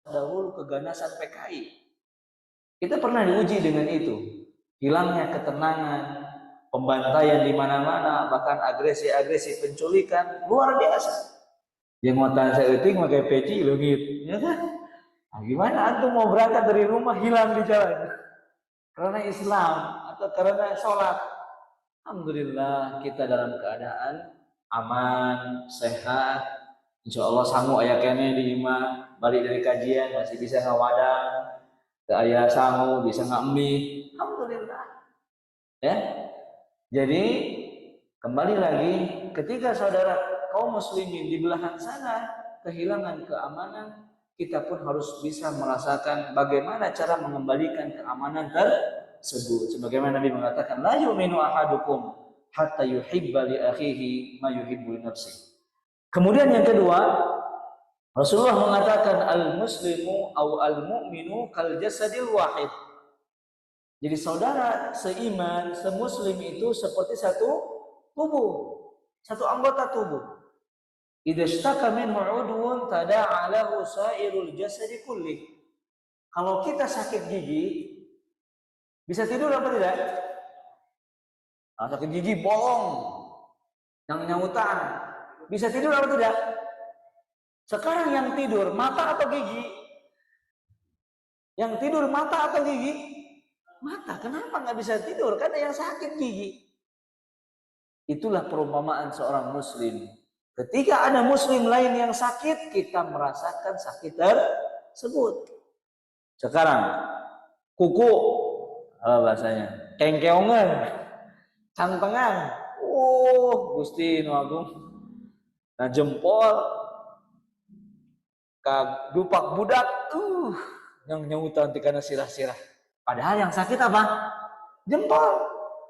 dahulu keganasan PKI. Kita pernah diuji dengan itu. Hilangnya ketenangan, pembantaian di mana-mana, bahkan agresi-agresi penculikan luar biasa. Yang ngotan saya itu pakai peci leungit, ya kan? Nah, gimana antum mau berangkat dari rumah hilang di jalan? Karena Islam atau karena sholat? Alhamdulillah kita dalam keadaan aman, sehat. Insya Allah sanggup ayah kene di imah balik dari kajian masih bisa ngawadang, ke ayah sanggup bisa ngambi. Alhamdulillah. Ya, jadi kembali lagi ketika saudara kaum muslimin di belahan sana kehilangan keamanan, kita pun harus bisa merasakan bagaimana cara mengembalikan keamanan tersebut. Sebagaimana Nabi mengatakan, la yu'minu ahadukum hatta yuhibba li akhihi ma yuhibbu li nafsihi. Kemudian yang kedua, Rasulullah mengatakan al-muslimu au al-mu'minu kal jasadil wahid. Jadi saudara seiman, semuslim itu seperti satu tubuh, satu anggota tubuh. Idza ishtaka minhu 'udwun tada'a lahu sa'irul jasadi kullih. Kalau kita sakit gigi, bisa tidur apa tidak? Kalau sakit gigi bolong, yang nyautan, bisa tidur apa tidak? Sekarang yang tidur mata atau gigi? Yang tidur mata atau gigi? Mata. Kenapa nggak bisa tidur? Karena yang sakit gigi. Itulah perumpamaan seorang muslim. Ketika ada muslim lain yang sakit, kita merasakan sakit tersebut. Sekarang kuku, bahasanya kengkeongan, cantengan, Gusti nu Agung, nah jempol, dupak budak, yang nyautan di kana sirah-sirah. Padahal yang sakit apa?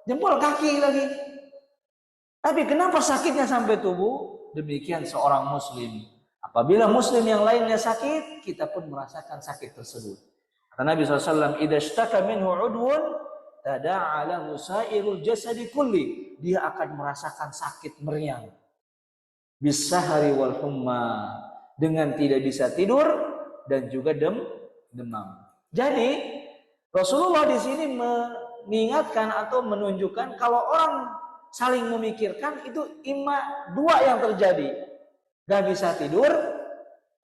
Jempol kaki lagi. Tapi kenapa sakitnya sampai tubuh? Demikian seorang muslim. Apabila muslim yang lainnya sakit, kita pun merasakan sakit tersebut. Kata Nabi SAW, idza ishtaka minhu 'udwun tada'a lahu sa'irul jasadi kulli. Dia akan merasakan sakit meriang. Bisahari wal humma, dengan tidak bisa tidur dan juga demam. Jadi Rasulullah di sini mengingatkan atau menunjukkan kalau orang saling memikirkan itu dua yang terjadi. Gak bisa tidur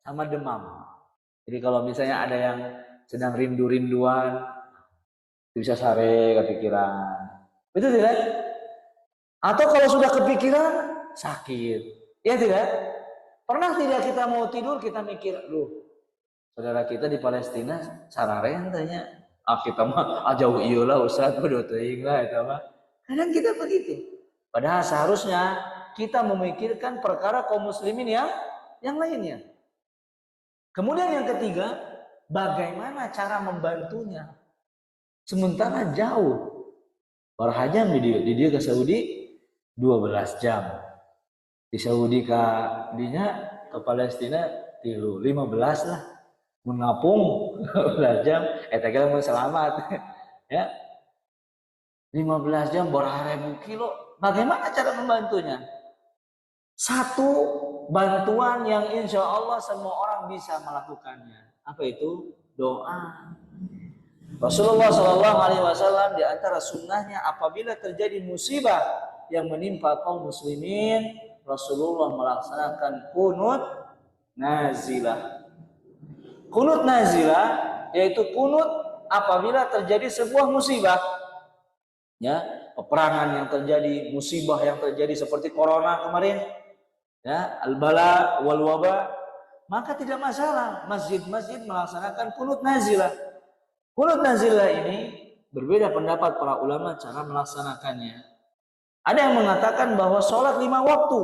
sama demam. Jadi kalau misalnya ada yang sedang rindu-rinduan, bisa sare kepikiran. Betul tidak? Atau kalau sudah kepikiran, sakit. Ya tidak? Pernah tidak kita mau tidur, kita mikir, saudara kita di Palestina, sarare tanya, kita mah jauh iyalah Ustaz, bodoh teuing lah eta mah. Kadang kita begitu. Padahal seharusnya kita memikirkan perkara kaum muslimin yang lainnya. Kemudian yang ketiga, bagaimana cara membantunya? Sementara jauh. Barhajam di dia ke Saudi 12 jam. Di Saudi ke Palestina 15 lah. Mengapung 12 jam, kira mau selamat. Ya. 15 jam baraha kilo. Bagaimana cara membantunya? Satu bantuan yang insya Allah semua orang bisa melakukannya. Apa itu? Doa. Rasulullah SAW di antara sunnahnya apabila terjadi musibah yang menimpa kaum muslimin, Rasulullah melaksanakan kunut nazilah. Kunut nazilah yaitu kunut apabila terjadi sebuah musibah, ya, peperangan yang terjadi, musibah yang terjadi seperti corona kemarin, ya, al-bala wal waba, maka tidak masalah masjid-masjid melaksanakan kunut nazilah. Kunut nazilah ini berbeda pendapat para ulama cara melaksanakannya. Ada yang mengatakan bahwa sholat 5 waktu.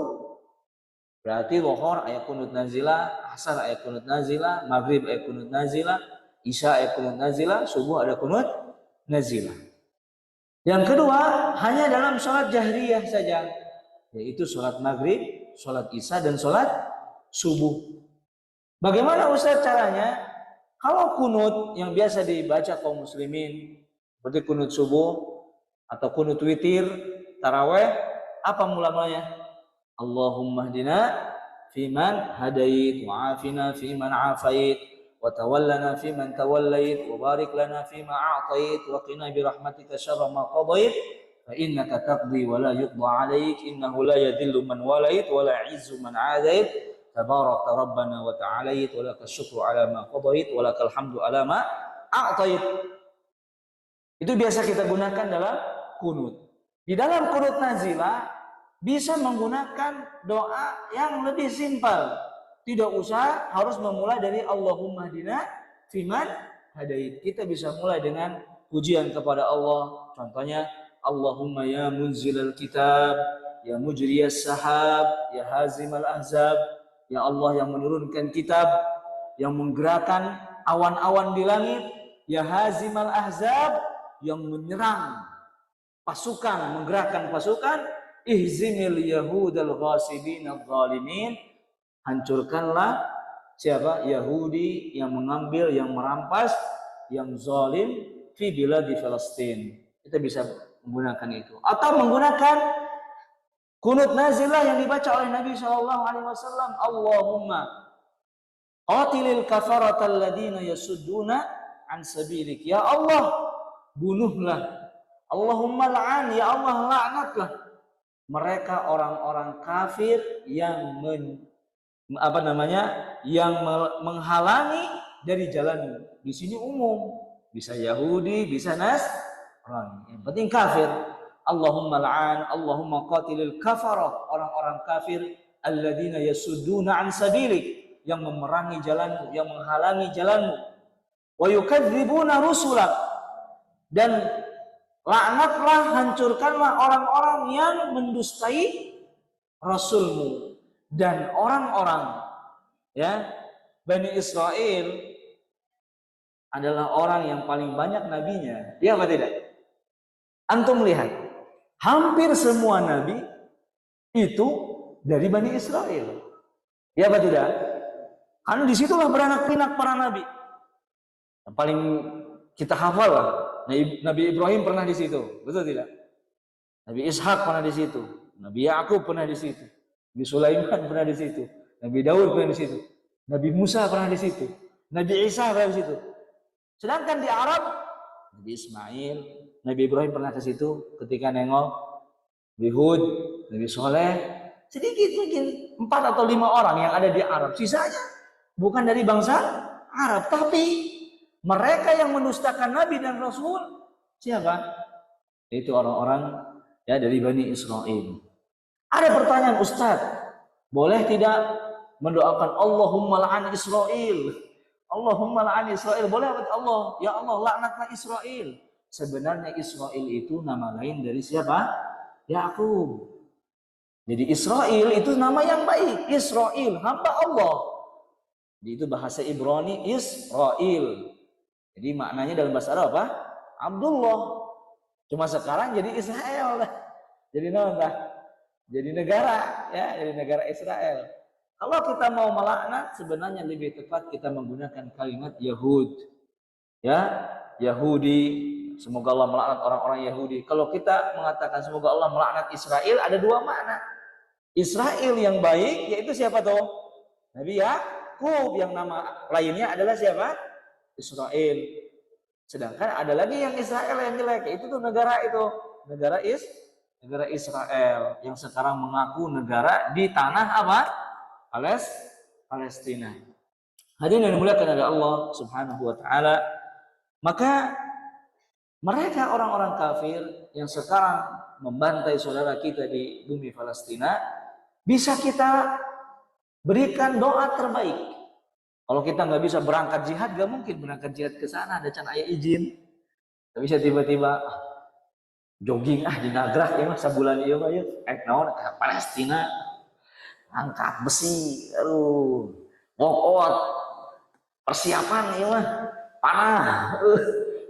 Berarti zuhur ayat kunut nazilah, asar ayat kunut nazilah, maghrib ayat kunut nazilah, isya ayat kunut nazilah, subuh ada kunut nazilah. Yang kedua, hanya dalam sholat jahriyah saja, yaitu sholat maghrib, sholat isya, dan sholat subuh. Bagaimana Ustaz caranya? Kalau kunut yang biasa dibaca kaum muslimin, seperti kunut subuh atau kunut witir, taraweh, apa mula-mulanya? Allahumma hdina fiman hadait, wa afina fiman afait, وتولنا فيمن توليت وبارك لنا فيما أعطيت وقنا برحمتك شر ما قضيت فإنك تقضي ولا يقضى عليك إنه لا يذل من وليت ولا يعز من عاديت تبارك ربنا وتعاليت ولك الشكر على ما قضيت ولك الحمد على ما أعطيت. Itu biasa kita gunakan dalam kunut. Di dalam kunut nazilah bisa menggunakan doa yang lebih simpel. Tidak usah harus memulai dari Allahumma hdina fiman hadait. Kita bisa mulai dengan pujian kepada Allah. Contohnya Allahumma ya munzilal kitab, ya mujriyas sahab, ya hazimal ahzab. Ya Allah yang menurunkan kitab, yang menggerakkan awan-awan di langit, ya hazimal ahzab, yang menyerang pasukan, menggerakkan pasukan, ihzimil yahudal ghasibin al-zalimin, hancurkanlah siapa? Yahudi yang mengambil, yang merampas, yang zalim fi biladi Palestina. Kita bisa menggunakan itu atau menggunakan kunut nazilah yang dibaca oleh Nabi SAW. Allahumma qatilil kafaratal ladina yasudduna an sabilik. Ya Allah, bunuhlah. Allahumma la'an, ya Allah laknatlah mereka orang-orang kafir yang yang menghalangi dari jalan. Di sini umum, bisa Yahudi, bisa Nasrani. Yang penting kafir. Allahumma la'an, Allahumma qatilil kafarah, orang-orang kafir alladzina yasudduna an sabilik, yang memerangi jalanmu, yang menghalangi jalanmu. Wa yukadzibuna rusulak, dan laknatlah, hancurkanlah orang-orang yang mendustai rasulmu. Dan orang-orang Bani Israel adalah orang yang paling banyak nabinya. Iya apa tidak? Antum lihat, hampir semua nabi itu dari Bani Israel. Iya apa tidak? Karena disitulah beranak pinak para nabi. Yang paling kita hafal lah, Nabi Ibrahim pernah di situ, betul tidak? Nabi Ishak pernah di situ, Nabi Yakub pernah di situ, Nabi Sulaiman pernah di situ, Nabi Daud pernah di situ, Nabi Musa pernah di situ, Nabi Isa pernah di situ. Sedangkan di Arab, Nabi Ismail, Nabi Ibrahim pernah ke situ ketika nengok Nabi Hud, Nabi Soleh, sedikit mungkin 4 atau 5 orang yang ada di Arab. Sisanya bukan dari bangsa Arab, tapi mereka yang mendustakan Nabi dan Rasul siapa? Itu orang-orang dari Bani Israel. Ada pertanyaan, Ustaz, boleh tidak mendoakan Allahumma la'an Israel? Allahumma la'an Israel. Boleh Allah? Ya Allah, laknatlah Israel. Sebenarnya Israel itu nama lain dari siapa? Yakub. Jadi Israel itu nama yang baik. Israel, hamba Allah. Jadi itu bahasa Ibrani Israel. Jadi maknanya dalam bahasa Arab apa? Abdullah. Cuma sekarang jadi Israel. Jadi nama, jadi negara, jadi negara Israel. Kalau kita mau melaknat, sebenarnya lebih tepat kita menggunakan kalimat Yahud. Yahudi, semoga Allah melaknat orang-orang Yahudi. Kalau kita mengatakan semoga Allah melaknat Israel, ada 2 makna. Israel yang baik, yaitu siapa tuh? Nabi Yakub. Yang nama lainnya adalah siapa? Israel. Sedangkan ada lagi yang Israel yang jelek, itu tuh negara Israel yang sekarang mengaku negara di tanah apa? Palestina. Hadirin yang dimuliakan oleh Allah Subhanahu wa taala, maka mereka orang-orang kafir yang sekarang membantai saudara kita di bumi Palestina, bisa kita berikan doa terbaik. Kalau kita nggak bisa berangkat jihad, nggak mungkin berangkat jihad ke sana, ada can aya izin. Nggak bisa tiba-tiba jogging di Nagrah ya masa bulan iya mah naon ke Palestina, angkat besi, walkout, persiapan iya mah panah.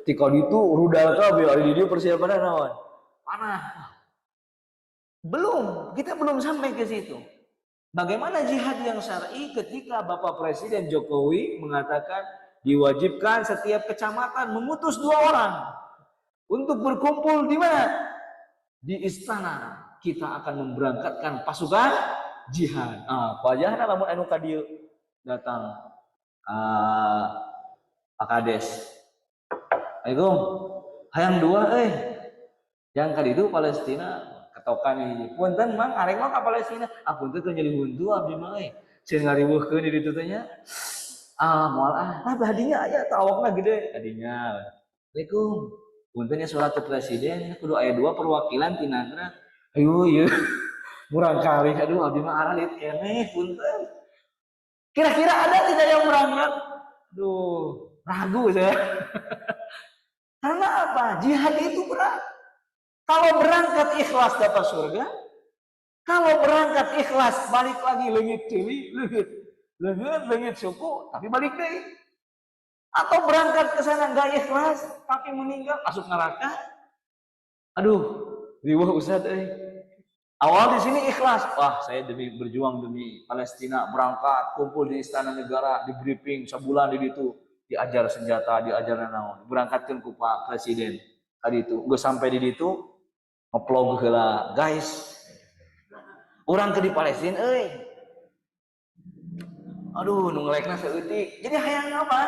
Tika itu rudal kabeh ari di dieu persiapan naon? Panah. Kita belum sampai ke situ. Bagaimana jihad yang syar'i ketika Bapak Presiden Jokowi mengatakan diwajibkan setiap kecamatan memutus 2 orang untuk berkumpul di mana? Di istana. Kita akan memberangkatkan pasukan jihad. Wajahna lamun anu ka dieu datang. Pak Kades. Assalamualaikum. Hayang dua yang kali itu Palestina ketokan ini. Punten mang arek mah ka Palestina. Punten teh jadi huntu abdi mah Sieun ngariweuhkeun di ditu teh nya. Moal hadinya aya teh awakna gede hadinya. Assalamualaikum. Punten nya surat presiden kudu aya 2 perwakilan ti Nagra. Ayo ieu murang kali aduh abdi mah aralit keneh punten. Kira-kira ada tidak yang berangkat? Duh, ragu saya. Karena apa? Jihad itu berat. Kalau berangkat ikhlas dapat surga, kalau berangkat ikhlas balik lagi leungit deui, leungit suku, tapi balik deui. Atau berangkat ke sana enggak ikhlas, tapi meninggal masuk neraka. Aduh, riweuh Ustaz Awal di sini ikhlas. Wah, saya demi berjuang demi Palestina, berangkat, kumpul di istana negara, di briefing sebulan di situ, diajar senjata, diajar naon, berangkatkan ku Pak Presiden. Tadi itu, gue sampai di situ, ngeplog heula, guys. Orang ke di Palestina, aduh, nu ngelekna saeutik. Jadi hayang apa?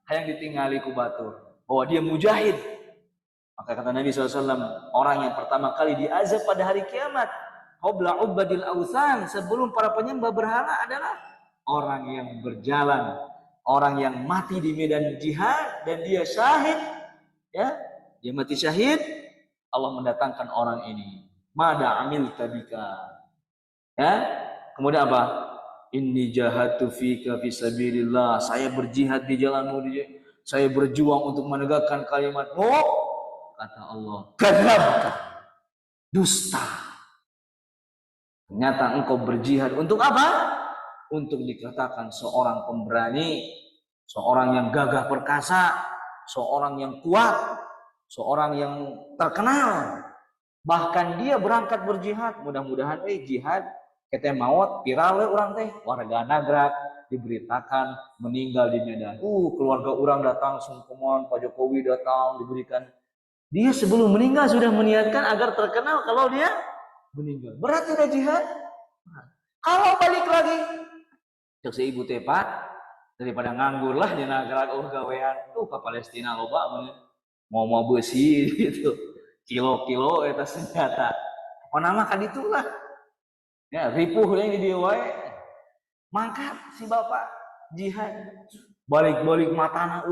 Hayang ditingali ku batur, bahwa dia mujahid. Maka kata Nabi SAW, orang yang pertama kali diazab pada hari kiamat, qabla ubadil awthan, sebelum para penyembah berhala adalah orang yang berjalan, orang yang mati di medan jihad dan dia syahid, ya, dia mati syahid. Allah mendatangkan orang ini. Mada amil tabika, ya. Kemudian apa? Inni jahatu fika fisabilillah. Saya berjihad di jalanmu, saya berjuang untuk menegakkan kalimatmu. Kata Allah, kadzabta, dusta. Ternyata engkau berjihad untuk apa? Untuk dikatakan seorang pemberani, seorang yang gagah perkasa, seorang yang kuat, seorang yang terkenal. Bahkan dia berangkat berjihad, mudah-mudahan jihad kita maut viral orang teh, warga Nagrak diberitakan meninggal di Medan. Keluarga orang datang sungkeman, Pak Jokowi datang diberikan. Dia sebelum meninggal sudah meniatkan agar terkenal kalau dia meninggal. Berat tidak jihad? Kalau balik lagi, cek si ibu teh Pak, daripada nganggur lah di Nagrak gawean ke Palestina loba mau besi gitu. Kilo-kilo eta senjata. Nama kan itulah. Ya, ripuh yang di wae. Mangkat si bapak jihad. Balik-balik matana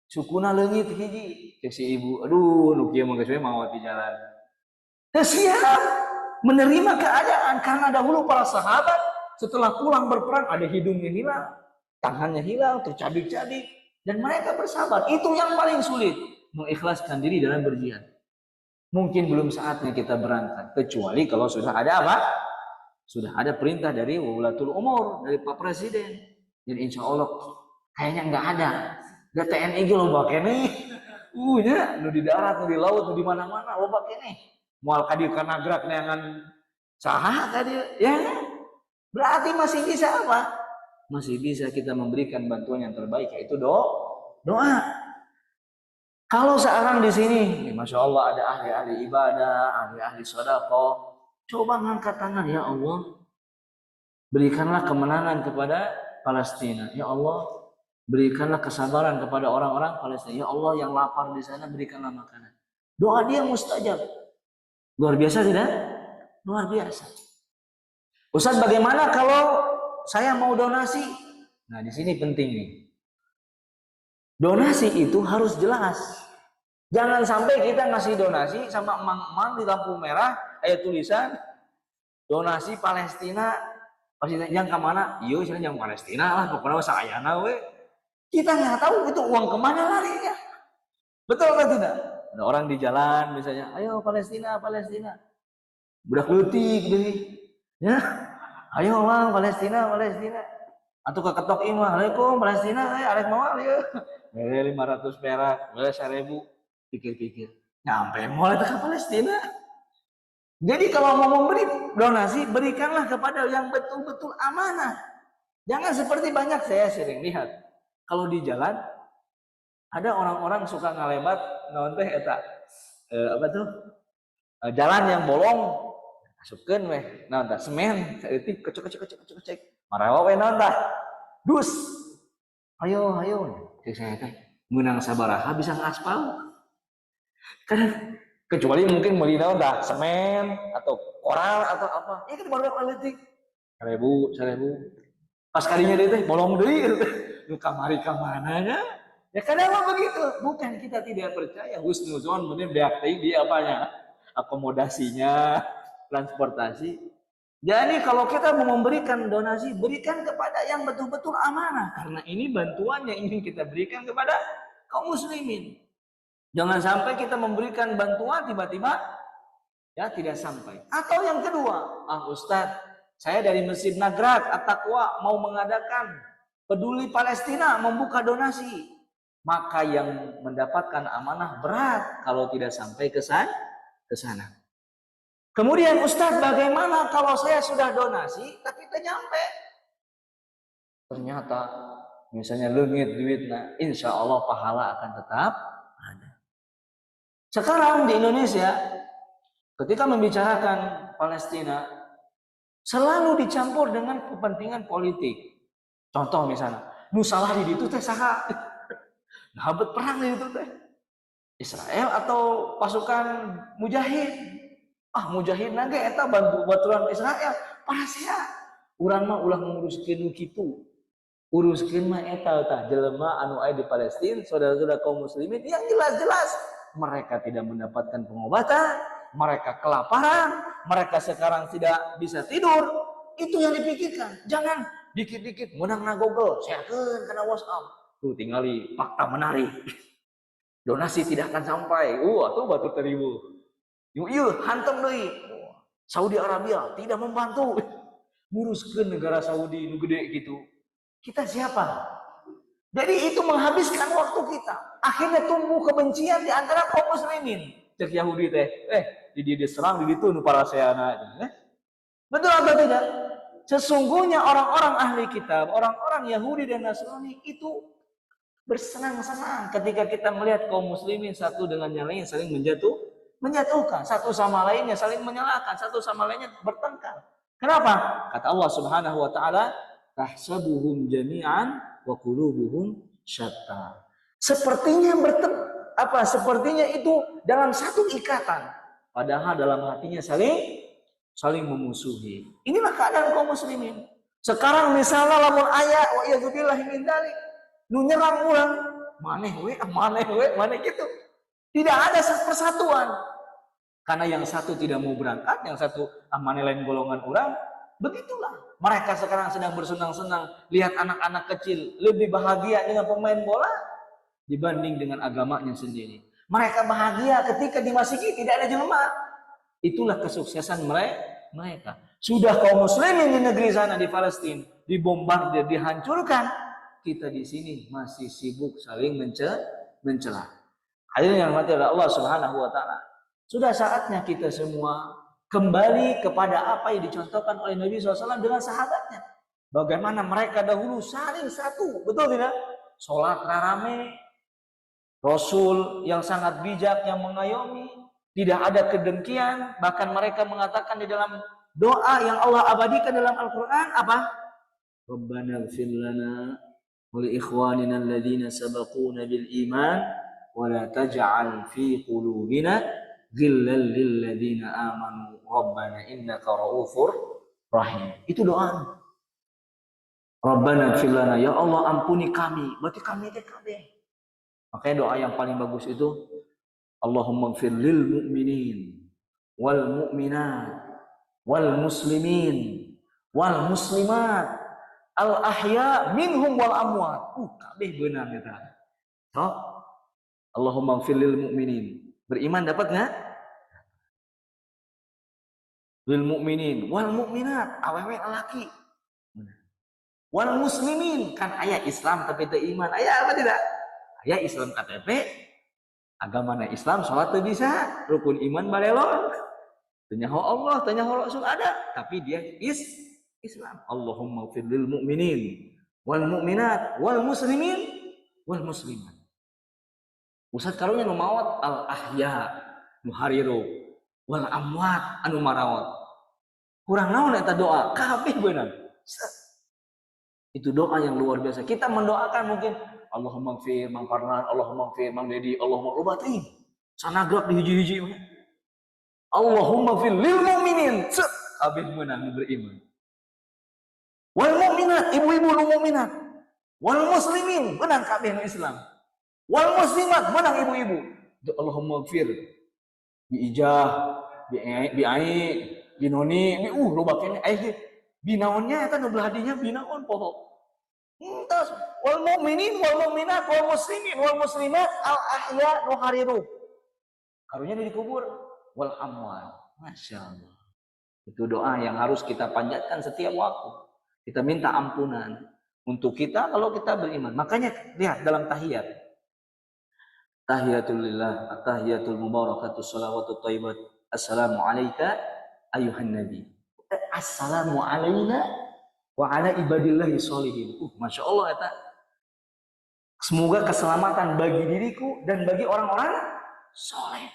sukuna leungit hiji. Cek si ibu, aduh nu kieu mah geus mau di jalan. Siap menerima keadaan karena dahulu para sahabat setelah pulang berperang ada hidungnya hilang, tangannya hilang, tercabik-cabik dan mereka bersabar. Itu yang paling sulit, mengikhlaskan diri dalam berjihad. Mungkin belum saatnya kita berangkat kecuali kalau sudah ada apa? Sudah ada perintah dari Wulatul Umur, dari Pak Presiden. Dan insya Allah kayaknya nggak ada. Da TNI ge loba keneh. Nya nu di darat, nu di laut, nu di mana-mana loba keneh. Moal ka dieu ka Nagrak neangan saha ka dieu, ya. Berarti masih bisa apa? Masih bisa kita memberikan bantuan yang terbaik yaitu doa. Kalau sekarang di sini, masya Allah ada ahli-ahli ibadah, ahli-ahli sedekah, coba ngangkat tangan, ya Allah, berikanlah kemenangan kepada Palestina, ya Allah. Berikanlah kesabaran kepada orang-orang Palestina. Ya Allah, yang lapar di sana berikanlah makanan. Doa dia mustajab. Luar biasa tidak? Luar biasa. Ustaz, bagaimana kalau saya mau donasi? Nah, di sini penting nih. Donasi itu harus jelas. Jangan sampai kita ngasih donasi sama emang-emang di lampu merah, ada tulisan donasi Palestina. Palestina yang kemana? Iya, yang Palestina lah. Pokoknya sayana we. Kita nggak tahu itu uang kemana larinya. Betul atau tidak? Ada orang di jalan misalnya, ayo Palestina, Palestina. Budak leutik deh. Ya. Ayo uang Palestina, Palestina. Atau keketok imah, Assalamualaikum Palestina, arek moal ya. 500 perak, 1000. Pikir-pikir. Nyampe moal ke Palestina. Jadi kalau mau memberi donasi, berikanlah kepada yang betul-betul amanah. Jangan seperti banyak saya sering lihat. Kalau di jalan ada orang-orang suka ngalebat naon teh eta apa tuh jalan yang bolong masukkeun weh naon tah semen saeutik kecek marawa we naon tah dus Ayo, cek saya teh menang sabaraha bisa ngaspal. Kan kecuali mungkin melina dah semen atau koral atau apa. Ya kan baru politik. 1000. Pas kalinya dia teh bolong deui gitu. Nu kamari ka mananya? Ya kadang begitu. Bukan kita tidak percaya husnuzon bener beak teuing di apanya? Akomodasinya, transportasi. Jadi kalau kita mau memberikan donasi, berikan kepada yang betul-betul amanah. Karena ini bantuan yang ingin kita berikan kepada kaum muslimin. Jangan sampai kita memberikan bantuan tiba-tiba ya tidak sampai. Atau yang kedua, Ustadz, saya dari Masjid Nagrak At-Taqwa mau mengadakan peduli Palestina, membuka donasi. Maka yang mendapatkan amanah berat kalau tidak sampai ke sana. Kemudian Ustadz, bagaimana kalau saya sudah donasi tapi tidak nyampe? Ternyata misalnya leungit duitnya, insya Allah pahala akan tetap ada. Sekarang di Indonesia, ketika membicarakan Palestina, selalu dicampur dengan kepentingan politik. Contoh misalnya, nu salah di itu teh saha? Habet perang di itu teh. Israel atau pasukan mujahid? Mujahid nage eta bantu baturan Israel. Parasea. Urang mah ulah nguruskeun kitu. Uruskeun mah eta tah jelema anu aya di Palestina, saudara-saudara kaum muslimin yang jelas-jelas mereka tidak mendapatkan pengobatan, mereka kelaparan, mereka sekarang tidak bisa tidur. Itu yang dipikirkan. Jangan dikit-dikit menang na Google, sharekeun kana WhatsApp. Tuh tingali fakta menarik. Donasi tidak akan sampai. Atuh batu 1000. Yuk, hantem deui. Saudi Arabia tidak membantu. Nguruskeun negara Saudi nu gede gitu. Kita siapa? Jadi itu menghabiskan waktu kita. Akhirnya tumbuh kebencian di antara kaum muslimin. Cek Yahudi teh, dia serang di itu nu para seana. Betul atau tidak? Sesungguhnya orang-orang ahli kitab, orang-orang Yahudi dan Nasrani itu bersenang-senang ketika kita melihat kaum muslimin satu dengan yang lain saling menjatuhkan, satu sama lainnya saling menyalahkan, satu sama lainnya bertengkar. Kenapa? Kata Allah Subhanahu wa taala, tahsabuhum jami'an wa qulubuhum syatta. Sepertinya sepertinya itu dalam satu ikatan, padahal dalam hatinya saling memusuhi. Inilah keadaan kaum muslimin. Sekarang misalnya lamun aya wa iyadzubillahi min dzalik, nu nyerang urang, maneh gitu. Tidak ada persatuan. Karena yang satu tidak mau berangkat, yang satu maneh lain golongan urang. Begitulah. Mereka sekarang sedang bersenang-senang lihat anak-anak kecil lebih bahagia dengan pemain bola dibanding dengan agamanya sendiri. Mereka bahagia ketika di masjid tidak ada jemaah. Itulah kesuksesan mereka. Sudah kaum muslimin di negeri sana di Palestina dibombardir, dihancurkan. Kita di sini masih sibuk saling mencela. Hadirin yang mati oleh Allah Subhanahu wa taala. Sudah saatnya kita semua kembali kepada apa yang dicontohkan oleh Nabi SAW dengan sahabatnya. Bagaimana mereka dahulu saling satu, betul tidak? Sholat rame, Rasul yang sangat bijak yang mengayomi, tidak ada kedengkian, bahkan mereka mengatakan di dalam doa yang Allah abadikan dalam Al-Quran apa? Rabbana ighfir lana wa li ikhwanina alladhina sabaquna bil iman wa la taj'al fi qulubina ghillan lil ladzina amanu rabbana innaka ra'ufur rahim. Itu doa. Rabbana ighfir lana, ya Allah ampuni kami. Berarti kami teh kabeh. Makanya doa yang paling bagus itu Allahumma ighfir lil mu'minin wal mu'minat wal muslimin wal muslimat al ahya minhum wal amwat. Kabeh beunang eta. So, Allahumma ighfir lil mu'minin. Beriman dapat enggak? Lil mu'minin wal mu'minat, awewe laki. Wal muslimin, kan aya Islam tapi teu iman. Aya apa tidak? Aya Islam KTP, agamana Islam, salat teu bisa, rukun iman balelon. Tanya Allah, tanya Rasul ada, tapi dia Islam. Allahumma ighfir lil mu'minin wal mu'minat wal muslimin wal muslimat. Ustaz karunya nu maot al ahya nu hariru wal amwat anu marawat. Kurang naon eta doa? Kabeh beunang. Itu doa yang luar biasa. Kita mendoakan mungkin Allahumma gfir Mang Farhan, Allahumma gfir Mang Dedi, Allahumma ubati. Sanagrap di hiji-hiji. Allahumma gfir lil mu'minin. Kabeh meunang beriman. Wal mu'minat, ibu-ibu nu mukminat. Wal muslimin, menang kabeh nu Islam. Wal muslimat, menang ibu-ibu. Allahumma gfir bi ijah, bi ai, bi noni, bi loba keneh bi naonnya eta nu beladinya bi naon poho. Entos wal mu'minin wal mu'minat wal muslimin wal muslimat al ahya nu hariruh. Karunya dikubur wal amwat. Masyaallah. Itu doa yang harus kita panjatkan setiap waktu. Kita minta ampunan untuk kita kalau kita beriman. Makanya lihat dalam tahiyat. Tahiyatul lillah, at-tahiyatul mubarakatus shalawatut thayyibat. Assalamu alayka ayuhan nabi. Assalamu alayna wa ala ibadillahi sholihin. Masya Allah eta. Semoga keselamatan bagi diriku dan bagi orang-orang soleh.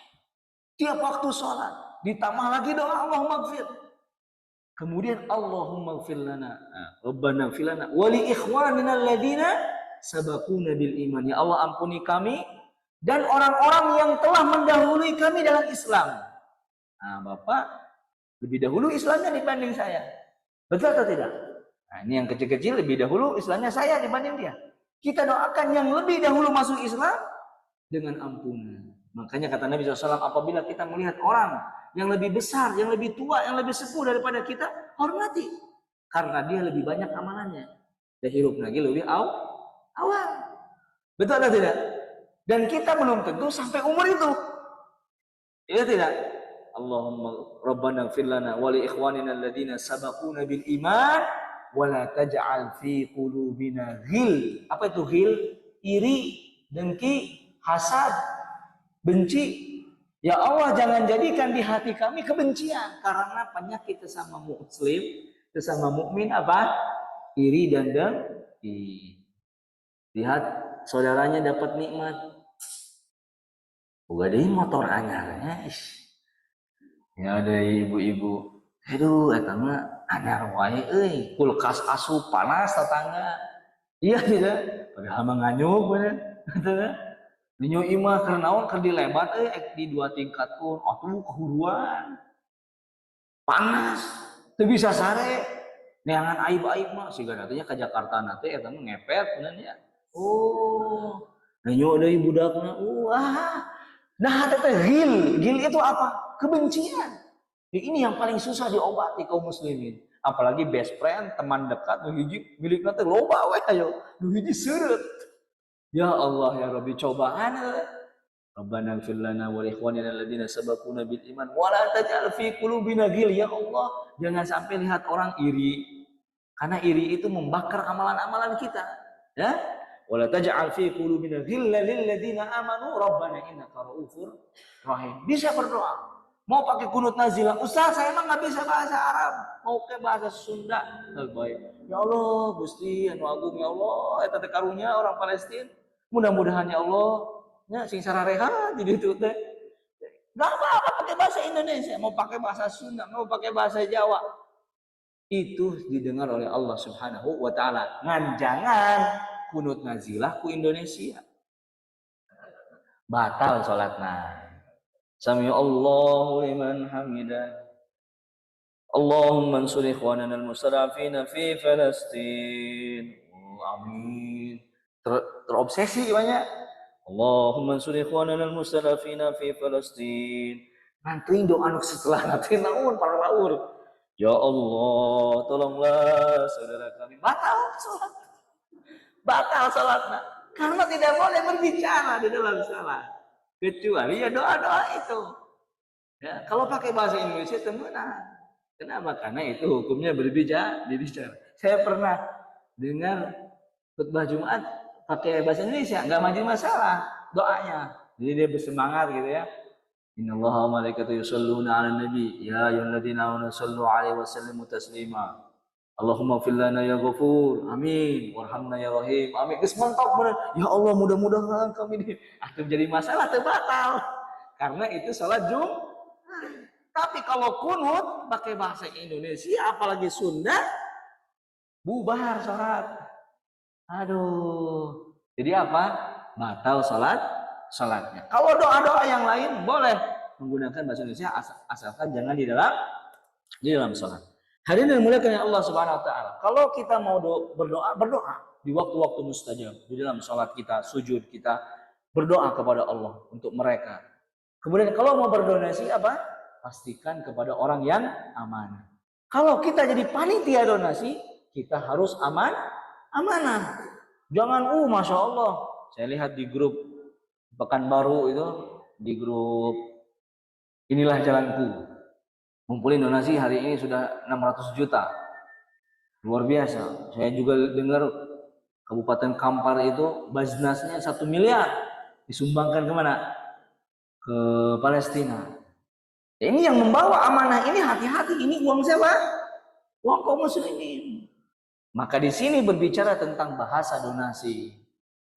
Tiap waktu sholat. Ditambah lagi doa Allahumma gfir. Kemudian Allahumma gfir lana. Rabbana gfir lana. Wali ikhwanina alladhina sabakuna bil iman. Ya Allah ampuni kami dan orang-orang yang telah mendahului kami dalam Islam. Nah Bapak, lebih dahulu Islamnya dibanding saya. Betul atau tidak? Nah ini yang kecil-kecil lebih dahulu Islamnya saya dibanding dia. Kita doakan yang lebih dahulu masuk Islam dengan ampunan. Makanya kata Nabi SAW, apabila kita melihat orang yang lebih besar, yang lebih tua, yang lebih sepuh daripada kita, hormati. Karena dia lebih banyak amalannya. Dia hirup lagi lebih awal. Betul atau tidak? Dan kita belum tentu sampai umur itu. Iya tidak? Allahumma Rabbana gfir lana wa li ikhwanina alladhina sabaquna bil iman wa la taj'al fi qulubina ghil. Apa itu ghil? Iri, dengki, hasad, benci. Ya Allah, jangan jadikan di hati kami kebencian karena penyakit sesama muslim, sesama mukmin apa? Iri dan dengki. Lihat saudaranya dapat nikmat. Boga deui motor anyarnya. Ya ada ibu-ibu. Aduh eta mah anyar wae euy, kulkas asup panas tetangga. Iya tidak? Padahal mah nganyuk bener. Betul. Dinyo imah keur naon keur dilebat euy di 2 tingkat pun atuh kehuruan. Panas. Teu bisa sare. Neangan aib-aib mah siga teh ka Jakarta na teh eta mah ngepet bener ya. Oh, dinyo deui budakna. Nah teh ghil. Ghil itu apa? Kebencian. Ini yang paling susah diobati kaum muslimin. Apalagi best friend, teman dekat, nu hiji milikna teh loba we ayo. Nu hiji seureut. Ya Allah ya Rabbi cobaan. Rabbana ighfir lana wa li ikhwanina alladziina sabaquna bil iman wa la taj'al fi qulubina ghil. Ya Allah, jangan sampai lihat orang iri. Karena iri itu membakar amalan-amalan kita. Ya? Wa la taj'al fi qulubina ghillan lil ladziina amanu rabbana innaka ra'ufur rahim. Bisa berdoa. Mau pakai kunut nazilah, Ustaz saya emang nggak bisa bahasa Arab, mau ke bahasa Sunda. Baik. Ya Allah, Gusti anu agung ya Allah, eta teh karunya orang Palestina. Mudah-mudahan ya Allah, nya sing sarareha jadi itu teh. Enggak apa-apa pakai bahasa Indonesia, mau pakai bahasa Sunda, mau pakai bahasa Jawa. Itu didengar oleh Allah Subhanahu wa taala. Ngan jangan kunut nazilah ku Indonesia. Batal salatna. Sami Allahu liman hamidah. Allahumma ansur ikhwanana al-mustada'afina fi Palestin. Amin. Terobsesi banyak. Allahumma ansur ikhwanana al-mustada'afina fi Palestin. Nanti doa setelah nanti naun para laur. Ya Allah, tolonglah saudara kami. Batal salatna. Karena tidak boleh berbicara di dalam salat. Kecuali ya doa-doa itu. Ya, kalau pakai bahasa Indonesia temenan. Kenapa? Karena itu hukumnya berbicara. Saya pernah dengar khutbah Jumat pakai bahasa Indonesia, nggak maju masalah doanya. Jadi dia bersemangat gitu ya. Innallaha wa malaikatahu yusholluna 'alan nabi ya ayyuhalladzina amanu shallu 'alaihi wa sallimu taslima. Allahumma fil lana ya ghafur, amin, warhamna ya rahim, amin. Geus mantap bener. Ya Allah mudah-mudahan kami di jadi masalah terbatal. Karena itu salat Jumat. Tapi kalau kunut pakai bahasa Indonesia apalagi Sunda bubar salat. Aduh. Jadi apa? Batal salatnya. Kalau doa-doa yang lain boleh menggunakan bahasa Indonesia asalkan jangan di dalam salat. Hadirin yang dimuliakan Allah Subhanahu wa taala. Kalau kita mau berdoa di waktu-waktu mustajab, di dalam salat kita, sujud kita berdoa kepada Allah untuk mereka. Kemudian kalau mau berdonasi apa? Pastikan kepada orang yang amanah. Kalau kita jadi panitia donasi, kita harus amanah. Jangan, Masya Allah. Saya lihat di grup Pekanbaru itu, di grup Inilah Jalanku. Ngumpulin donasi hari ini sudah 600 juta. Luar biasa. Saya juga dengar Kabupaten Kampar itu Basnasnya 1 miliar. Disumbangkan kemana? Ke Palestina. Ini yang membawa amanah ini, hati-hati, ini uang siapa? Uang kaum muslimin. Maka di sini berbicara tentang bahasa donasi.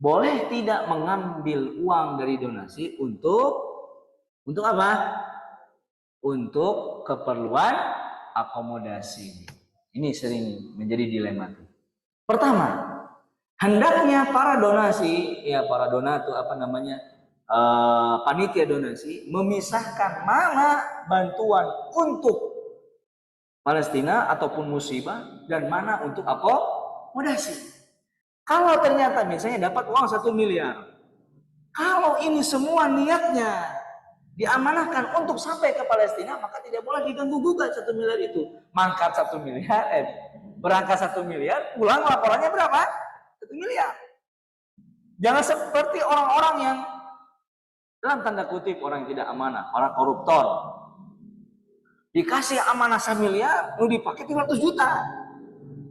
Boleh tidak mengambil uang dari donasi untuk apa? Untuk keperluan akomodasi. Ini sering menjadi dilema. Pertama, hendaknya para donasi, ya para donatur panitia donasi memisahkan mana bantuan untuk Palestina ataupun musibah dan mana untuk akomodasi. Kalau ternyata misalnya dapat uang 1 miliar, kalau ini semua niatnya diamanahkan untuk sampai ke Palestina, maka tidak boleh diganggu gugat 1 miliar itu. Mangkat 1 miliar, berangkat 1 miliar, pulang laporannya berapa? 1 miliar. Jangan seperti orang-orang yang dalam tanda kutip orang yang tidak amanah, orang koruptor. Dikasih amanah 1 miliar, lu dipakai 300 juta.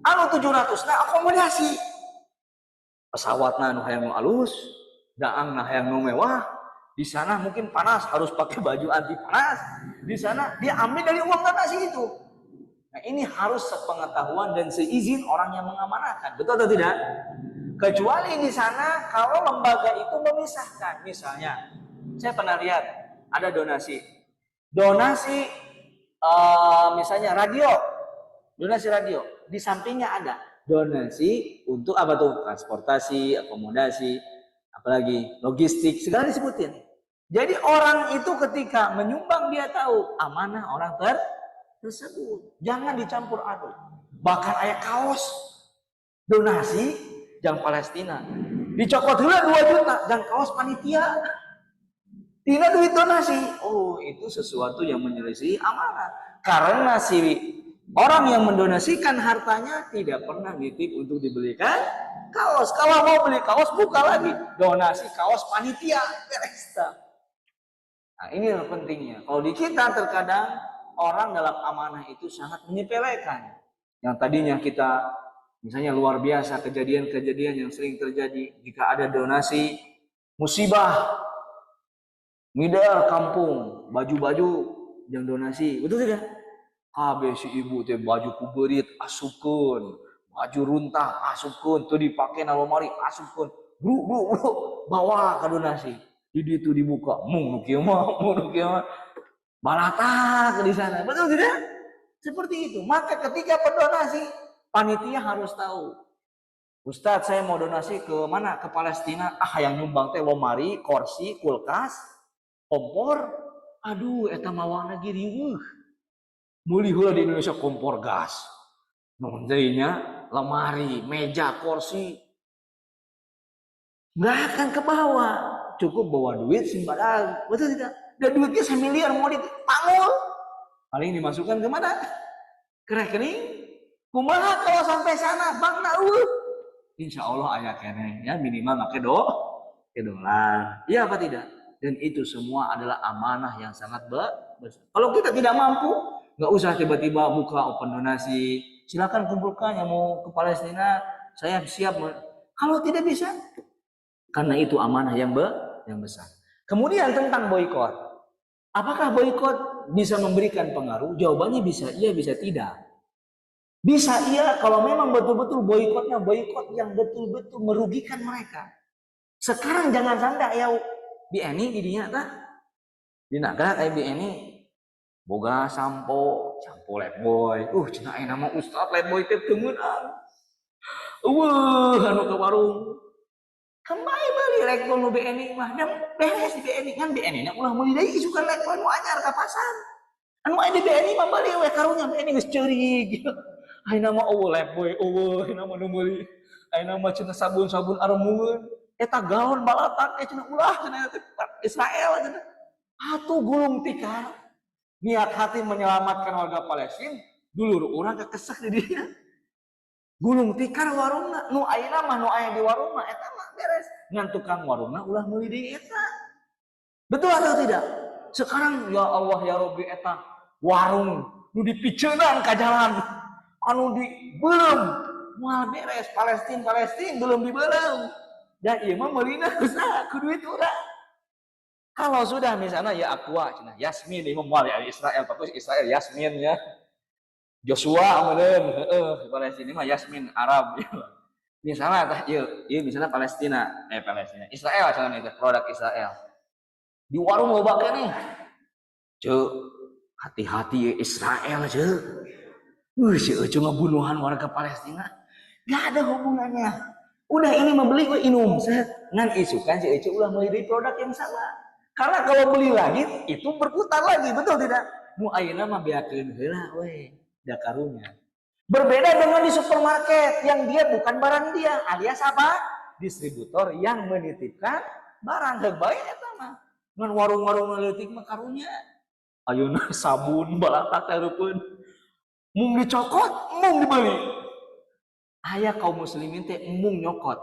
700, nah akomodasi. Pesawat nu hayang alus, daang hayang mewah. Di sana mungkin panas, harus pakai baju anti panas. Di sana dia ambil dari uang donasi itu. Nah ini harus sepengetahuan dan seizin orang yang mengamanahkan. Betul atau tidak? Kecuali di sana kalau lembaga itu memisahkan. Misalnya, saya pernah lihat ada donasi misalnya donasi radio. Di sampingnya ada donasi untuk apa tuh? Transportasi, akomodasi, apalagi logistik, segala disebutin. Jadi orang itu ketika menyumbang dia tahu amanah orang tersebut. Jangan dicampur aduk. Bahkan ayat kaos donasi yang Palestina dicokot dulu 2 juta dan kaos panitia. Tidak duit donasi. Oh, itu sesuatu yang menyelisih amanah. Karena si orang yang mendonasikan hartanya tidak pernah nitip untuk dibelikan kaos. Kalau mau beli kaos, buka lagi. Donasi kaos panitia. Nah, ini yang pentingnya. Kalau di kita terkadang orang dalam amanah itu sangat menyepelekan. Yang tadinya kita misalnya luar biasa kejadian-kejadian yang sering terjadi jika ada donasi musibah. Ngidar kampung, baju-baju yang donasi, betul tidak? Kabeh si ibu teh baju kuberit asupkeun, baju runtah asupkeun, teu dipake na lomari asupkeun. Bru, bawa ka donasi. Di ditu dibuka, mung nu kieu mah, balata di sana. Betul tidak? Seperti itu. Maka ketika berdonasi, panitia harus tahu. Ustadz, saya mau donasi ke mana? Ke Palestina. Yang nyumbang teh lomari, kursi, kulkas, kompor. Aduh, eta mawangna ge riweuh. Meuli heula di Indonesia kompor gas. Namun deunya lemari, meja, kursi. Nggak akan ke bawah. Cukup bawa duit simbadan. Betul tidak? Dan duitnya 1 miliar mau dipanggul. Paling dimasukkan ke mana? Ke rekening. Kumaha kalau sampai sana bang nauh. Insya Allah aya kene ya, minimal make dolar. Iya apa tidak? Dan itu semua adalah amanah yang sangat besar. Kalau kita tidak mampu, nggak usah tiba-tiba buka open donasi. Silakan kumpulkan yang mau ke Palestina, saya siap. Kalau tidak bisa, karena itu amanah yang besar. Kemudian tentang boikot. Apakah boikot bisa memberikan pengaruh? Jawabannya bisa iya, bisa tidak. Bisa iya kalau memang betul-betul boikotnya boikot yang betul-betul merugikan mereka. Sekarang jangan sampai ya BNI didinya tah. Di negara kayak BNI boga sampo leboy. Cenah aya nama Ustaz leboy teh teu meunang. anu ke warung. Kembali balik lekol nu BNI mah dan beres di BNI kan BNI nya ulah meuli deui isukan lekol nu anyar ka pasar. Anu aya di BNI mah balik we karunya BNI geus ceurig. Ayeuna mah eueuh lep we eueuh ayeuna mah nu meuli. Ayeuna mah cenah sabun-sabun aremun. Eta gaon balatak cenah ulah cenah Israel cenah. Atuh gulung tikar niat hati menyelamatkan warga Palestina dulur urang kekesek di dia. Gulung tikar warungna nu ayeuna mah nu aya di warung mah eta mah beres ngan tukang warungna ulah meuli deui eta. Betul atau tidak? Sekarang ya Allah ya Rabbi eta warung nu dipiceunan ka jalan anu di belum moal beres Palestina belum dibelem. Da ieu mah meulina kusaha ku duit urang. Kalau sudah misalnya ya Aqua cenah Yasmin ieu moal ya Israel fokus Israel Yasmin ya. Joshua meureun Palestina mah Yasmin Arab. Misalnya tah ieu misalnya Palestina Israel cenah itu produk Israel. Di warung loba keneh. Ceu hati-hati Israel ceu. Si Ece ngebunuhan warga Palestina. Gak ada hubungannya. Udah ini membeli gue inum. Ngan isukan si Ece ulah meuli produk yang sama. Karena kalau beli lagi itu berputar lagi, betul tidak? Nu ayeuna mah beakeun heula we. Da karunya. Berbeda dengan di supermarket yang dia bukan barang dia, alias apa? Distributor yang menitipkan barang bae eta mah. Ngan warung-warung leutik mah karunya. Ayeuna sabun balatak hareupeun. Mung dicokot, mung dibeli. Aya kaum muslimin teh mung nyokot.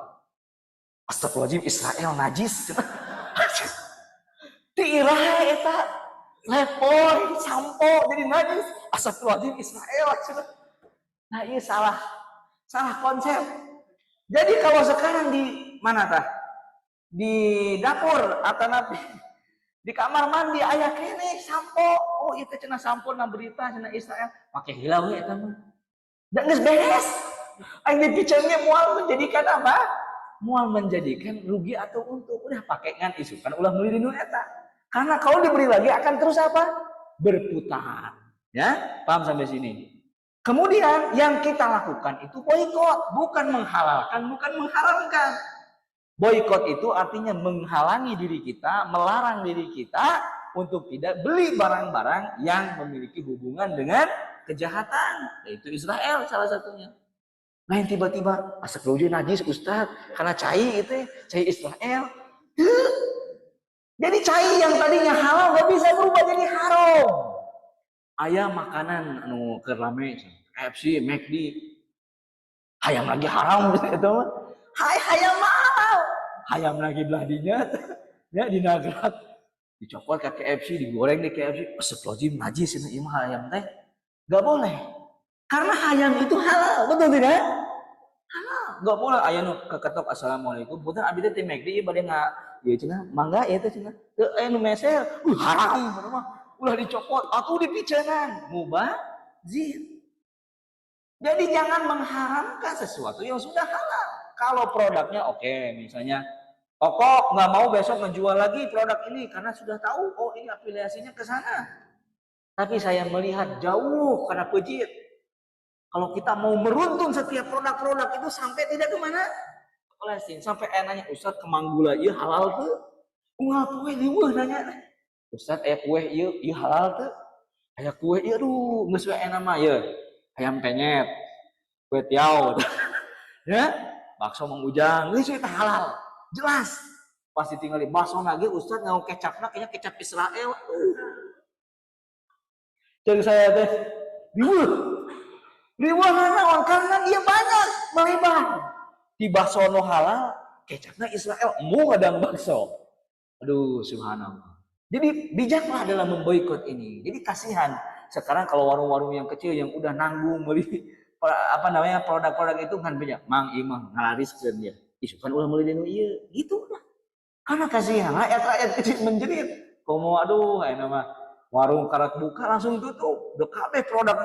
Astagfirullahaladzim Israel najis. Ti iraha eta lepoy sampo jadi najis. Astagfirullahaladzim Israel. Nah ini salah konsep. Jadi kalau sekarang di mana tah? Di dapur atau nanti di kamar mandi aya kene sampo. Oh itu cenah sampo na berita cenah Israel pakai hilau we eta mah. Da geus beres. Aing dipiceunnya moal menjadikan apa? Moal menjadikan rugi atau untung. Udah pakai ngan isukan ulah meuli dinu eta. Karena kalau diberi lagi akan terus apa? Berputar. Ya, paham sampai sini? Kemudian yang kita lakukan itu boikot, bukan menghalalkan, bukan mengharamkan. Boikot itu artinya menghalangi diri kita, melarang diri kita untuk tidak beli barang-barang yang memiliki hubungan dengan kejahatan, yaitu Israel salah satunya. Nah yang tiba-tiba astagfirullah najis Ustaz, karena cai itu, cai Israel. Jadi cai yang tadinya halal gak bisa berubah jadi haram. Aya makanan anu keur rame KFC, McD. Hayam lagi haram gitu mah. Hayam mahal. Hayam lagi belah dinya ya dinagrak. Dicopot ke KFC, digoreng di KFC. Astagfirullahaladzim najis ini mah hayam teh. Gak boleh. Karena hayam itu halal, betul tidak? Halal. Gak boleh aya nu keketok assalamualaikum. Punten abdi teh McD ieu bade ya cenah mangga ya teh cenah. Teu aya nu meser. Haram mah. Ulah dicopot, aku dipiceunan, mubazir. Jadi jangan mengharamkan sesuatu yang sudah halal. Kalau produknya oke, misalnya toko nggak mau besok ngejual lagi produk ini karena sudah tahu, oh ini afiliasinya ke sana. Tapi saya melihat jauh karena pejit. Kalau kita mau meruntun setiap produk-produk itu sampai tidak kemana? Palestina. Sampai enaknya Ustaz kemanggula, iya halal tuh. Unggal poe liweuh nanya. Ustaz aya kue ieu halal teu? Aya kue ieu aduh geus we enak mah ieu. Ayam penyet, kue tiaw. Ya, bakso Mang Ujang, geus eta halal. Jelas. Pas ditinggali bakso lagi Ustaz ngau kecapna kayaknya kecap Israel. Jadi saya teh riweuh naon karena dia banyak melebar. Di bakso nu halal, kecapna Israel, embung ngadang bakso. Aduh, subhanallah. Jadi bijaklah dalam memboikot ini. Jadi kasihan. Sekarang kalau warung-warung yang kecil yang udah nanggung beli produk-produk itu kan banyak. Mang imang ngalariskeun dia. Isukan ulah meuli dinu ieu. Gitu udah. Karena kasihan rakyat-rakyat kecil menjerit. Komo aduh aya mah warung karak buka langsung tutup. Deu kabeh produk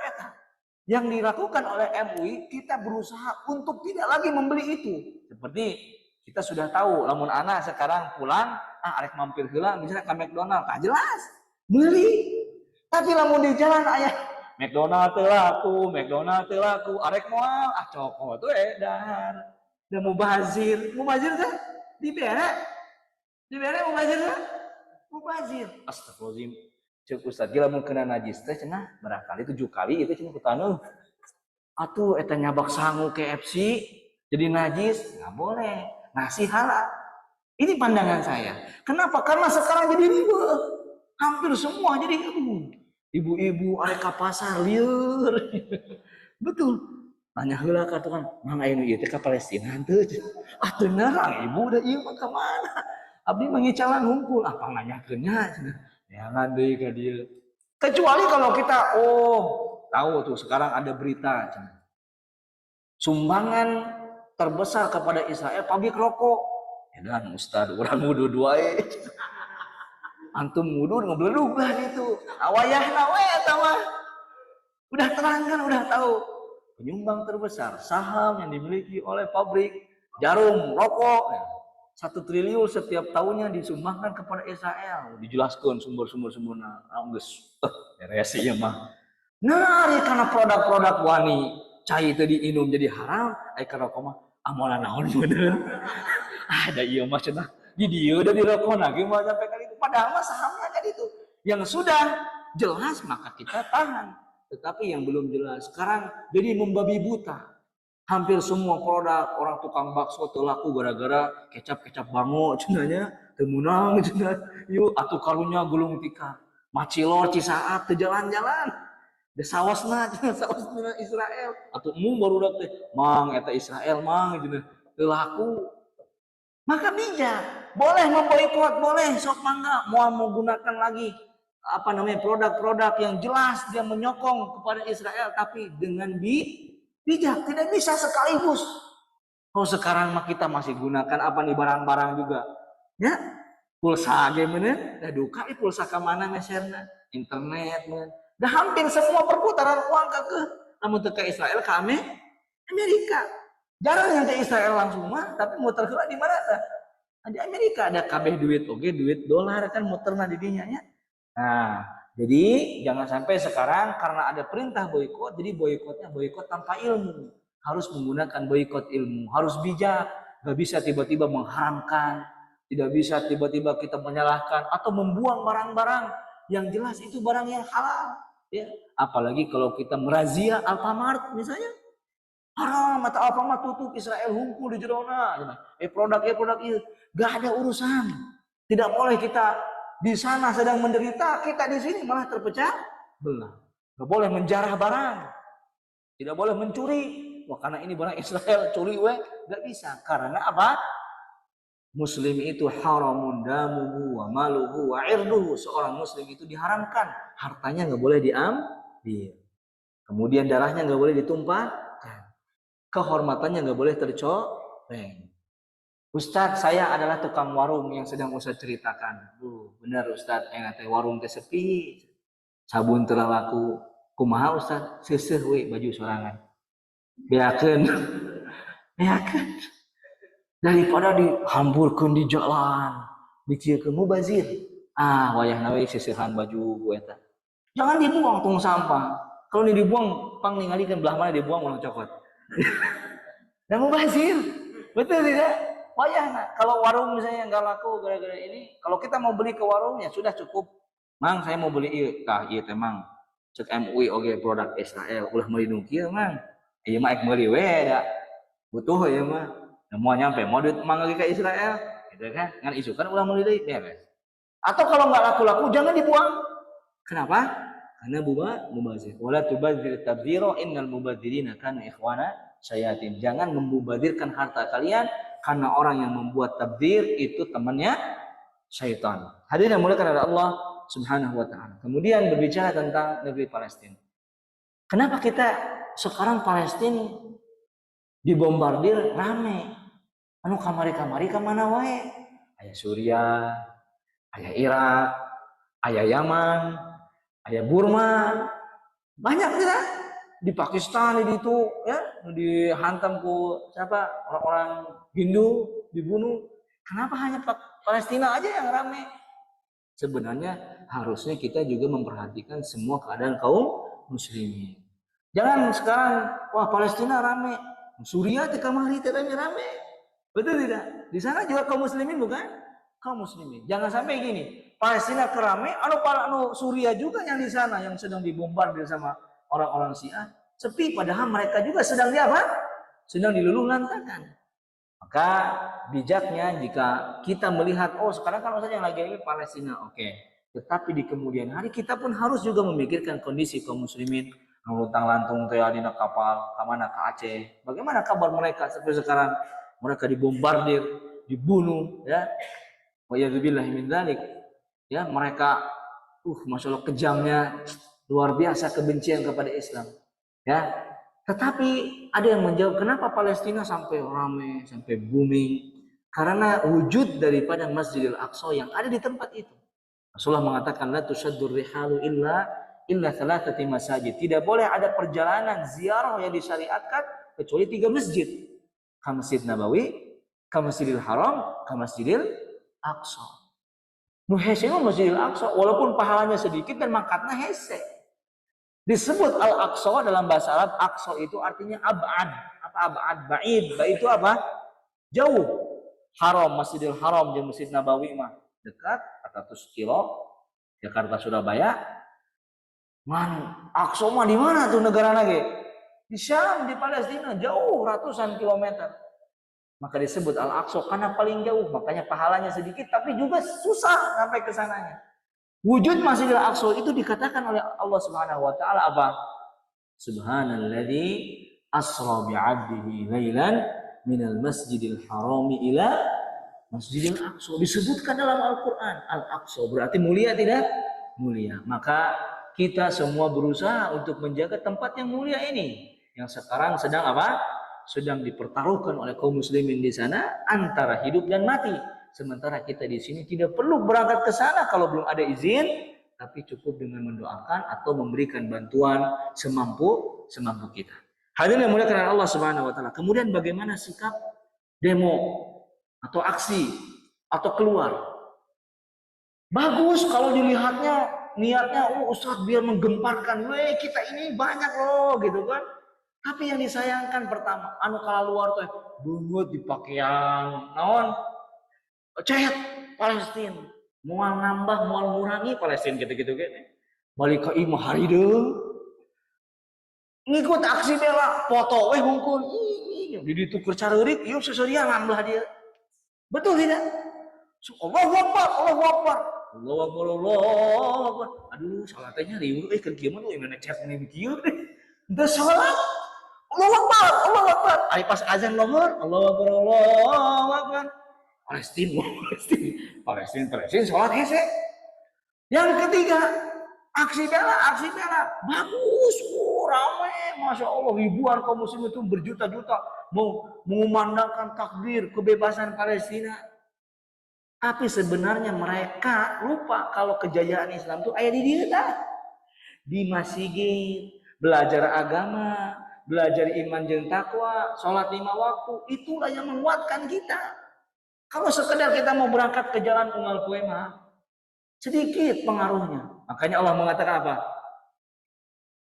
eta. Yang dilakukan oleh MUI kita berusaha untuk tidak lagi membeli itu. Seperti kita sudah tahu lamun anak sekarang pulang arek mampir heula misalnya ke McDonald, tak jelas beli. Tapi lamun di jalan ayah McDonald teu laku, McDonald teu laku, arek moal coko tuh edar. Dan mubazir teh dibere mubazir teh mubazir. Astagfirullahaladzim. Cek Ustaz gila mun kena najis teh cenah barangkali 7 kali itu cenah kutanu. Atuh eta nyabak sangu KFC jadi najis, nggak boleh. Nasi halal. Ini pandangan saya. Kenapa? Karena sekarang jadi riba. Hampir semua jadi ibu-ibu arek ka pasar lieur. Betul. Tanya heula ka tukang, "Mang aya nu ieu teh ka Palestina teu?" Teu nerang ibu da ieu mah ka mana? Abdi mangicalan hungkul, apa nanyakeun nya cenah. Jangan deui ka dieu. Kecuali kalau kita tahu tuh sekarang ada berita sumbangan terbesar kepada Israel pabrik rokok. Dan Ustaz urang wudhu wae. Antum wudhu ngebledug lah gitu. Awayahna we eta mah. Udah terangkan, udah tahu. Penyumbang terbesar saham yang dimiliki oleh pabrik jarum rokok 1 triliun setiap tahunnya disumbangkan kepada Israel. Dijelaskan sumber-sumberna geus beres ieu mah. Nah, karena produk-produk wani cai itu diinum jadi haram, ka rokok mah amolan naon bener. Ada ieu mah cenah. Di dieu da di rokok ge mah sampai kali itu. Padahal mah sahamnya kan itu. Yang sudah jelas maka kita tahan. Tetapi yang belum jelas sekarang jadi membabi buta. Hampir semua produk orang tukang bakso teu laku gara-gara kecap bango cenanya teu meunang cenah. Yuk atuh karunya gulung tikar. Macilor Cisaat teu jalan-jalan. Da saosna saosna Israel atuh barudak teh mang eta Israel mang cenah teu laku. Maka bijak, boleh memboikot, boleh sok mangga mau menggunakan lagi produk-produk yang jelas dia menyokong kepada Israel tapi dengan bijak, tidak bisa sekaligus. Sekarang mah kita masih gunakan barang-barang juga. Ya, pulsa ge meuneun, da duka pulsa ka mana meserna, internet meuneun. Dah hampir semua perputaran uang ke namun teu ka Israel ka Amerika. Jarang yang ke Israel langsung mah, tapi muter heula di mana tah? Di Amerika ada kabeh duit duit dolar kan muterna di dinya nya. Nah, jadi jangan sampai sekarang karena ada perintah boikot, jadi boikotnya boikot tanpa ilmu. Harus menggunakan boikot ilmu, harus bijak. Gak bisa tiba-tiba mengharamkan, tidak bisa tiba-tiba kita menyalahkan atau membuang barang-barang yang jelas itu barang yang halal. Ya, apalagi kalau kita merazia Alfamart misalnya, haram atau Alfamart tutup Israel hungkul di jerona. Produk itu gak ada urusan. Tidak boleh kita di sana sedang menderita, kita di sini malah terpecah belah. Gak boleh menjarah barang, tidak boleh mencuri. Wah, karena ini barang Israel curi gak bisa. Karena apa? Muslim itu haramun damuhu wa maluhu wa irduhu. Seorang muslim itu diharamkan hartanya gak boleh diambil, kemudian darahnya gak boleh ditumpahkan, kehormatannya gak boleh tercoreng. Ustadz, saya adalah tukang warung yang sedang Ustadz ceritakan. Benar Ustadz, warung teh sepi, sabun teu laku. Kumaha Ustadz? Seuseuh we baju sorangan. Beakeun. Daripada dihamburkeun di jalan, diciekeun mubazir. Wayahna we seusehan baju eta. Jangan dibuang tong sampah. Kalau ini dibuang, pang ningalikeun belah mana dibuang ulang cokot. Dan mubazir. Betul tidak? Wayahna, kalau warung misalnya nggak laku gara-gara ini, kalau kita mau beli ke warung ya sudah cukup. Mang, saya mau beli ieu, ieu teh mang. Cek MUI oge produk Israel, ulah meuli nu kieu mang. Ieu mah ek meuli we da. Butuh ieu mah. Mau nyampe mau duit mang lagi ke Israel, gitu kan? Ngan isukan ulah meuli deui beres. Atau kalau nggak laku-laku jangan dibuang. Kenapa? Karena mubazir. Wala tubadzir tabdzira innal mubadzirina kanu ikhwana syayatin. Jangan memubazirkan harta kalian, karena orang yang membuat tabdzir itu temannya syaitan. Hadirin yang dimuliakan oleh Allah Subhanahu wa taala. Kemudian berbicara tentang negeri Palestina. Kenapa kita sekarang Palestina dibombardir rame? Anu kamari-kamari ka mana wae? Aya Suriah, aya Irak, aya Yaman, aya Burma. Banyak tidak? Di Pakistan itu ya dihantam ku siapa orang-orang Hindu dibunuh. Kenapa hanya Palestina aja yang ramai? Sebenarnya harusnya kita juga memperhatikan semua keadaan kaum muslimin. Jangan sekarang wah Palestina rame, Suriah teh kamari teh rame. Betul tidak? Di sana juga kaum muslimin bukan? Kaum muslimin. Jangan sampai gini, Palestina kerame, anu Suriah juga yang di sana yang sedang dibombardir sama orang-orang Syiah. Sepi padahal mereka juga sedang di apa? Sedang diluluh lantakan. Maka bijaknya jika kita melihat, oh sekarang kan yang lagi Palestina, oke. Tetapi di kemudian hari kita pun harus juga memikirkan kondisi kaum muslimin luntang lantung teh dina kapal kemana ke Aceh. Bagaimana kabar mereka sampai sekarang? Mereka dibombardir, dibunuh, ya. Wa yadzubillahi min dzalik. Ya, mereka masya Allah kejamnya luar biasa kebencian kepada Islam. Ya. Tetapi ada yang menjawab, kenapa Palestina sampai ramai, sampai booming? Karena wujud daripada Masjidil Aqsa yang ada di tempat itu. Rasulullah mengatakan, la tushaddur rihalu illa thalathati masajid. Tidak boleh ada perjalanan ziarah yang disyariatkan kecuali 3 masjid. Ka Masjid Nabawi, ka Masjidil Haram, ka Masjidil Aqsa. Nu hese Masjidil Aqsa walaupun pahalanya sedikit dan mangkatnya hese. Disebut Al-Aqsa dalam bahasa Arab, Aqsa itu artinya ab'ad. Apa ab'ad? Ba'id. Ba'id itu apa? Jauh. Haram, Masjidil Haram dan Masjid Nabawi mah dekat, 400 kilo. Jakarta Surabaya. Aqsa mah di mana tuh negara lagi? Di Syam, di Palestina, jauh ratusan kilometer. Maka disebut Al-Aqsa karena paling jauh, makanya pahalanya sedikit tapi juga susah sampai ke sananya. Wujud Masjidil Aqsa itu dikatakan oleh Allah Subhanahu wa taala apa? Subhanalladzi asra bi'abdihi lailan minal masjidil harami ila Masjidil Aqsa. Disebutkan dalam Al-Qur'an, Al-Aqsa berarti mulia tidak? Mulia. Maka kita semua berusaha untuk menjaga tempat yang mulia ini yang sekarang sedang apa? Sedang dipertaruhkan oleh kaum muslimin di sana antara hidup dan mati. Sementara kita di sini tidak perlu berangkat ke sana kalau belum ada izin, tapi cukup dengan mendoakan atau memberikan bantuan semampu kita. Hadirin yang mulia karena Allah Subhanahu wa taala. Kemudian bagaimana sikap demo atau aksi atau keluar? Bagus kalau dilihatnya niatnya Ustaz biar menggemparkan, kita ini banyak loh gitu kan. Tapi yang disayangkan pertama, anu kalau luar tuh bungut di pakaian naon cek Palestina, mual nambah, mual ngurangi Palestina gitu-gitu gini. Balik ke imah hari deh. Ngikut aksi bela, foto hungkul. Di ditukar careurik, ieu seserian nambah dia. Betul tidak? Allahu Akbar, Allahu Akbar. Allahu Akbar, Allahu Akbar. Aduh, salatnya riuh keur kieu mah tuh mana chat ini kieu. Teu salat. Allahu Akbar, Allahu Akbar. Ari pas azan lohor, Allahu Akbar, Allahu Akbar. Palestina, sholat hese. Yang ketiga, aksi bela, bagus, ramai, masya Allah, ribuan kaum muslim itu berjuta-juta mau mengumandangkan takbir kebebasan Palestina. Tapi sebenarnya mereka lupa kalau kejayaan Islam itu ada di dia, di masjid, belajar agama, belajar iman dan takwa, sholat 5 waktu, itulah yang menguatkan kita. Kalau sekedar kita mau berangkat ke jalan unggal kue mah sedikit pengaruhnya. Makanya Allah mengatakan apa?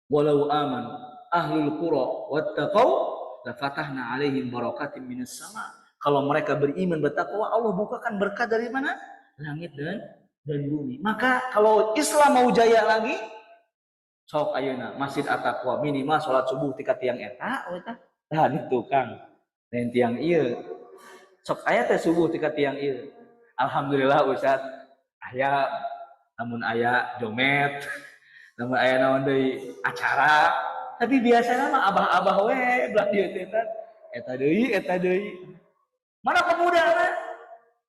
Walau aman ahlul qura wattaqau la fatahna alaihim barakatim minas sama. Kalau mereka beriman bertakwa, Allah bukakan berkat dari mana? Langit dan bumi. Maka kalau Islam mau jaya lagi, sok ayeuna Masjid At-Taqwa minimal salat subuh tika tiang eta tah itu Kang. Dan tiang ieu sok aya teh subuh tika tiang ieu. Alhamdulillah Ustaz. Aya namun aya jomet, namun aya naon deui acara, tapi biasanya mah abah-abah we belah dieu teh eta deui. Mana pemuda mah?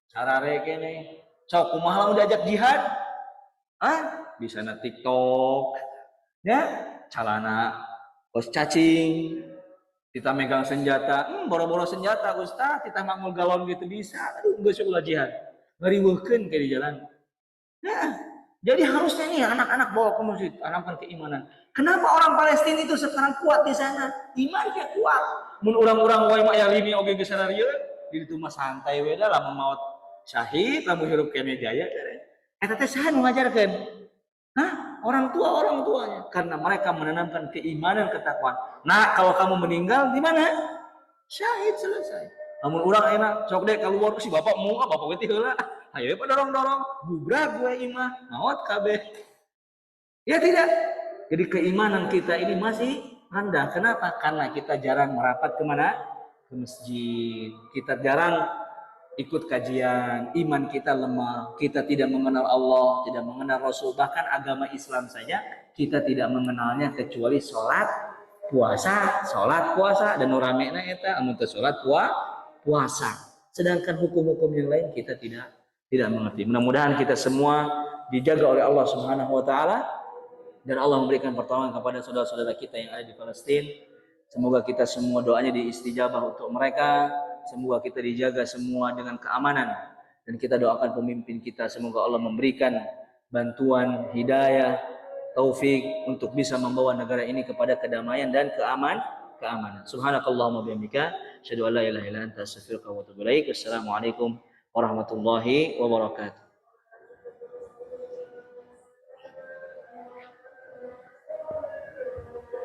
Sarare kene. Sok kumaha lamun diajak jihad? Bisa na TikTok. Ya, calana kos cacing. Kita megang senjata, boro-boro senjata Ustaz, kita mangul galon gitu bisa. Aduh, geus ulah jihad. Ngariweuhkeun ke di jalan. Nah, jadi harusnya nih anak-anak bawa ke masjid, tanamkan keimanan. Kenapa orang Palestina itu sekarang kuat di sana? Imannya kuat. Mun urang-urang wae mah aya lini oge geus sararieu, di ditu mah santai we da lamun maot syahid, lamun hirup kene jaya. Eta teh saha nu ngajarkeun? orang tuanya, karena mereka menanamkan keimanan, ketakwaan. Nah, kalau kamu meninggal di mana? Syahid, selesai. Namun orang enak, sok deh keluar si bapak mau bapak weti heula. Ayo pak dorong bubrag gue imah, maot kabeh. Ya tidak. Jadi keimanan kita ini masih rendah. Kenapa? Karena kita jarang merapat kemana? Ke masjid. Kita jarang ikut kajian, iman kita lemah, kita tidak mengenal Allah, tidak mengenal Rasul, bahkan agama Islam saja kita tidak mengenalnya kecuali sholat puasa dan nuramena eta amun teu sholat puasa. Sedangkan hukum-hukum yang lain kita tidak mengerti. Mudah-mudahan kita semua dijaga oleh Allah Subhanahu wa taala dan Allah memberikan pertolongan kepada saudara-saudara kita yang ada di Palestina. Semoga kita semua doanya diistijabah untuk mereka. Semoga kita dijaga semua dengan keamanan. Dan kita doakan pemimpin kita. Semoga Allah memberikan bantuan, hidayah, taufik untuk bisa membawa negara ini kepada kedamaian dan keamanan. Subhanakallahumma bihamdika. Asyhadu an la ilaha illa anta astaghfiruka wa atubu ilaik. Wassalamualaikum warahmatullahi wabarakatuh.